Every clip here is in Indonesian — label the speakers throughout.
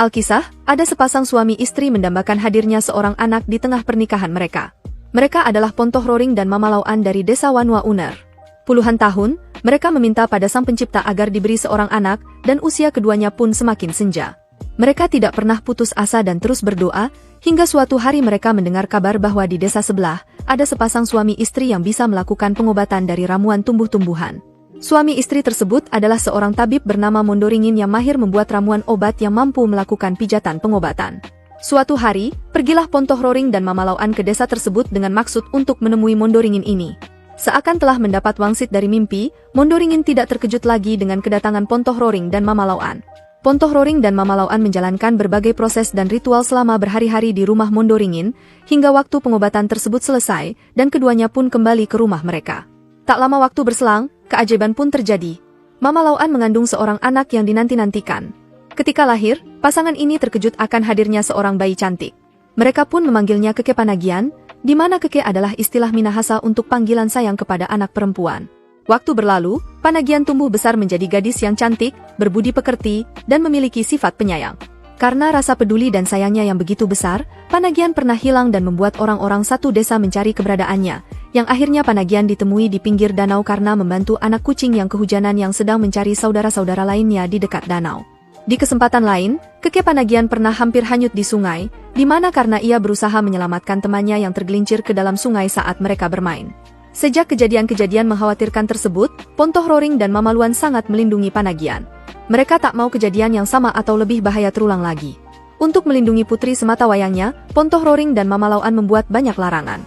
Speaker 1: Alkisah, ada sepasang suami istri mendambakan hadirnya seorang anak di tengah pernikahan mereka. Mereka adalah Pontoh Roring dan Mama Lauan dari desa Wanua Uner. Puluhan tahun, mereka meminta pada Sang Pencipta agar diberi seorang anak, dan usia keduanya pun semakin senja. Mereka tidak pernah putus asa dan terus berdoa, hingga suatu hari mereka mendengar kabar bahwa di desa sebelah, ada sepasang suami istri yang bisa melakukan pengobatan dari ramuan tumbuh-tumbuhan. Suami istri tersebut adalah seorang tabib bernama Mondoringin yang mahir membuat ramuan obat yang mampu melakukan pijatan pengobatan. Suatu hari, pergilah Pontoh Roring dan Mama Lauan ke desa tersebut dengan maksud untuk menemui Mondoringin ini. Seakan telah mendapat wangsit dari mimpi, Mondoringin tidak terkejut lagi dengan kedatangan Pontoh Roring dan Mama Lauan. Pontoh Roring dan Mama Lauan menjalankan berbagai proses dan ritual selama berhari-hari di rumah Mondoringin, hingga waktu pengobatan tersebut selesai, dan keduanya pun kembali ke rumah mereka. Tak lama waktu berselang, keajaiban pun terjadi. Mama Lauan mengandung seorang anak yang dinanti-nantikan. Ketika lahir, pasangan ini terkejut akan hadirnya seorang bayi cantik. Mereka pun memanggilnya Keke Panagian, di mana Keke adalah istilah Minahasa untuk panggilan sayang kepada anak perempuan. Waktu berlalu, Panagian tumbuh besar menjadi gadis yang cantik, berbudi pekerti, dan memiliki sifat penyayang. Karena rasa peduli dan sayangnya yang begitu besar, Panagian pernah hilang dan membuat orang-orang satu desa mencari keberadaannya, yang akhirnya Panagian ditemui di pinggir danau karena membantu anak kucing yang kehujanan yang sedang mencari saudara-saudara lainnya di dekat danau. Di kesempatan lain, Keke Panagian pernah hampir hanyut di sungai, di mana karena ia berusaha menyelamatkan temannya yang tergelincir ke dalam sungai saat mereka bermain. Sejak kejadian-kejadian mengkhawatirkan tersebut, Pontoh Roring dan Mama Lauan sangat melindungi Panagian. Mereka tak mau kejadian yang sama atau lebih bahaya terulang lagi. Untuk melindungi putri semata wayangnya, Pontoh Roring dan Mama Lauan membuat banyak larangan.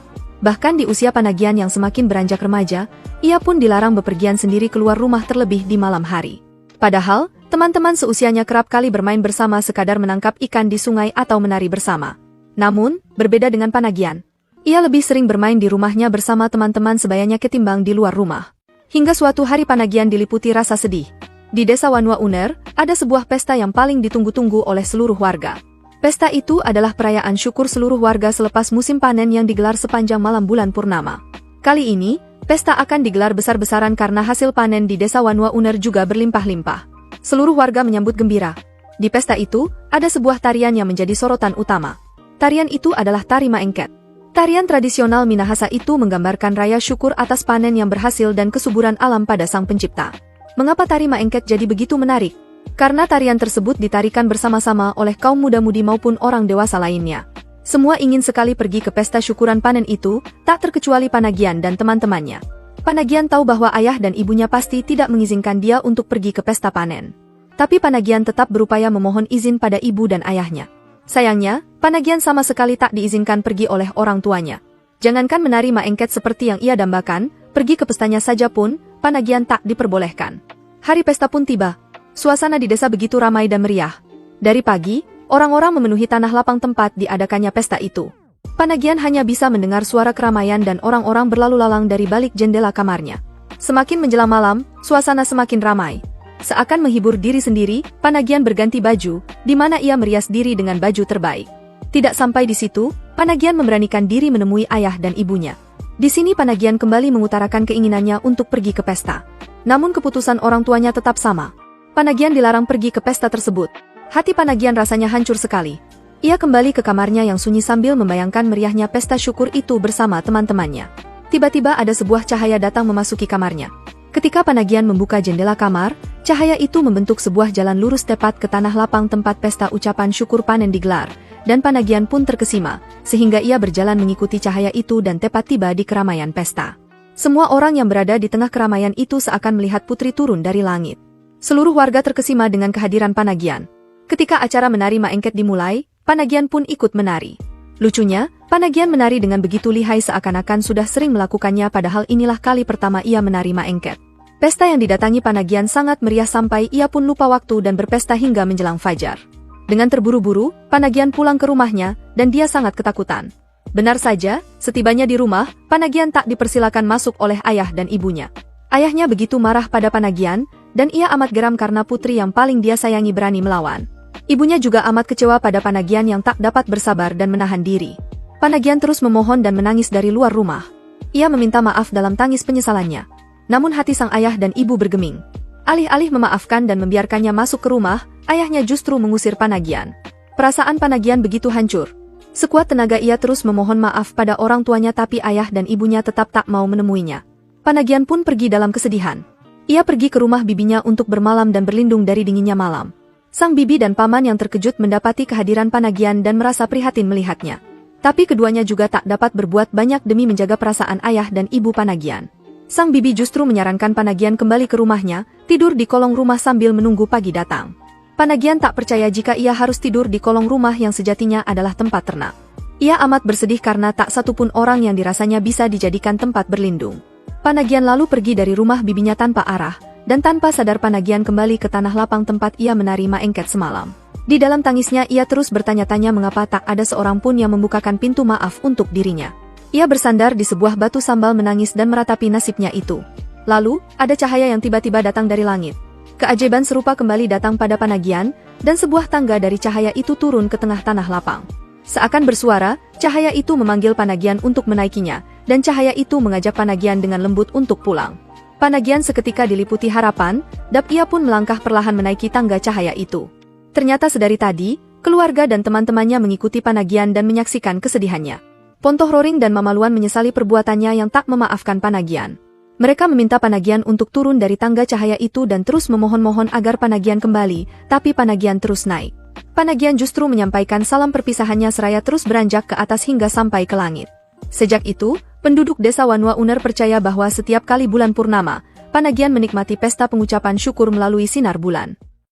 Speaker 1: Bahkan di usia Panagian yang semakin beranjak remaja, ia pun dilarang bepergian sendiri keluar rumah terlebih di malam hari. Padahal, teman-teman seusianya kerap kali bermain bersama sekadar menangkap ikan di sungai atau menari bersama. Namun, berbeda dengan Panagian, ia lebih sering bermain di rumahnya bersama teman-teman sebayanya ketimbang di luar rumah. Hingga suatu hari Panagian diliputi rasa sedih. Di desa Wanua Uner, ada sebuah pesta yang paling ditunggu-tunggu oleh seluruh warga. Pesta itu adalah perayaan syukur seluruh warga selepas musim panen yang digelar sepanjang malam bulan purnama. Kali ini, pesta akan digelar besar-besaran karena hasil panen di desa Wanua Uner juga berlimpah-limpah. Seluruh warga menyambut gembira. Di pesta itu, ada sebuah tarian yang menjadi sorotan utama. Tarian itu adalah tari Maengket. Tarian tradisional Minahasa itu menggambarkan raya syukur atas panen yang berhasil dan kesuburan alam pada Sang Pencipta. Mengapa tari Maengket jadi begitu menarik? Karena tarian tersebut ditarikan bersama-sama oleh kaum muda-mudi maupun orang dewasa lainnya. Semua ingin sekali pergi ke pesta syukuran panen itu, tak terkecuali Panagian dan teman-temannya. Panagian tahu bahwa ayah dan ibunya pasti tidak mengizinkan dia untuk pergi ke pesta panen. Tapi Panagian tetap berupaya memohon izin pada ibu dan ayahnya. Sayangnya, Panagian sama sekali tak diizinkan pergi oleh orang tuanya. Jangankan menari Maengket seperti yang ia dambakan, pergi ke pestanya saja pun, Panagian tak diperbolehkan. Hari pesta pun tiba. Suasana di desa begitu ramai dan meriah. Dari pagi, orang-orang memenuhi tanah lapang tempat diadakannya pesta itu. Panagian hanya bisa mendengar suara keramaian dan orang-orang berlalu lalang dari balik jendela kamarnya. Semakin menjelang malam, suasana semakin ramai. Seakan menghibur diri sendiri, Panagian berganti baju, di mana ia merias diri dengan baju terbaik. Tidak sampai di situ, Panagian memberanikan diri menemui ayah dan ibunya. Di sini Panagian kembali mengutarakan keinginannya untuk pergi ke pesta. Namun keputusan orang tuanya tetap sama. Panagian dilarang pergi ke pesta tersebut. Hati Panagian rasanya hancur sekali. Ia kembali ke kamarnya yang sunyi sambil membayangkan meriahnya pesta syukur itu bersama teman-temannya. Tiba-tiba ada sebuah cahaya datang memasuki kamarnya. Ketika Panagian membuka jendela kamar, cahaya itu membentuk sebuah jalan lurus tepat ke tanah lapang tempat pesta ucapan syukur panen digelar, dan Panagian pun terkesima, sehingga ia berjalan mengikuti cahaya itu dan tepat tiba di keramaian pesta. Semua orang yang berada di tengah keramaian itu seakan melihat putri turun dari langit. Seluruh warga terkesima dengan kehadiran Panagian. Ketika acara menari Maengket dimulai, Panagian pun ikut menari. Lucunya, Panagian menari dengan begitu lihai seakan-akan sudah sering melakukannya padahal inilah kali pertama ia menari Maengket. Pesta yang didatangi Panagian sangat meriah sampai ia pun lupa waktu dan berpesta hingga menjelang fajar. Dengan terburu-buru, Panagian pulang ke rumahnya, dan dia sangat ketakutan. Benar saja, setibanya di rumah, Panagian tak dipersilakan masuk oleh ayah dan ibunya. Ayahnya begitu marah pada Panagian, dan ia amat geram karena putri yang paling dia sayangi berani melawan. Ibunya juga amat kecewa pada Panagian yang tak dapat bersabar dan menahan diri. Panagian terus memohon dan menangis dari luar rumah. Ia meminta maaf dalam tangis penyesalannya. Namun hati sang ayah dan ibu bergeming. Alih-alih memaafkan dan membiarkannya masuk ke rumah, ayahnya justru mengusir Panagian. Perasaan Panagian begitu hancur. Sekuat tenaga ia terus memohon maaf pada orang tuanya tapi ayah dan ibunya tetap tak mau menemuinya. Panagian pun pergi dalam kesedihan. Ia pergi ke rumah bibinya untuk bermalam dan berlindung dari dinginnya malam. Sang bibi dan paman yang terkejut mendapati kehadiran Panagian dan merasa prihatin melihatnya. Tapi keduanya juga tak dapat berbuat banyak demi menjaga perasaan ayah dan ibu Panagian. Sang bibi justru menyarankan Panagian kembali ke rumahnya, tidur di kolong rumah sambil menunggu pagi datang. Panagian tak percaya jika ia harus tidur di kolong rumah yang sejatinya adalah tempat ternak. Ia amat bersedih karena tak satupun orang yang dirasanya bisa dijadikan tempat berlindung. Panagian lalu pergi dari rumah bibinya tanpa arah, dan tanpa sadar Panagian kembali ke tanah lapang tempat ia menari maengket semalam. Di dalam tangisnya ia terus bertanya-tanya mengapa tak ada seorang pun yang membukakan pintu maaf untuk dirinya. Ia bersandar di sebuah batu sambil menangis dan meratapi nasibnya itu. Lalu, ada cahaya yang tiba-tiba datang dari langit. Keajaiban serupa kembali datang pada Panagian, dan sebuah tangga dari cahaya itu turun ke tengah tanah lapang. Seakan bersuara, cahaya itu memanggil Panagian untuk menaikinya, dan cahaya itu mengajak Panagian dengan lembut untuk pulang. Panagian seketika diliputi harapan, dan ia pun melangkah perlahan menaiki tangga cahaya itu. Ternyata sedari tadi, keluarga dan teman-temannya mengikuti Panagian dan menyaksikan kesedihannya. Pontoh Roring dan Mamaluan menyesali perbuatannya yang tak memaafkan Panagian. Mereka meminta Panagian untuk turun dari tangga cahaya itu dan terus memohon-mohon agar Panagian kembali, tapi Panagian terus naik. Panagian justru menyampaikan salam perpisahannya seraya terus beranjak ke atas hingga sampai ke langit. Sejak itu, penduduk desa Wanua Uner percaya bahwa setiap kali bulan purnama, Panagian menikmati pesta pengucapan syukur melalui sinar bulan.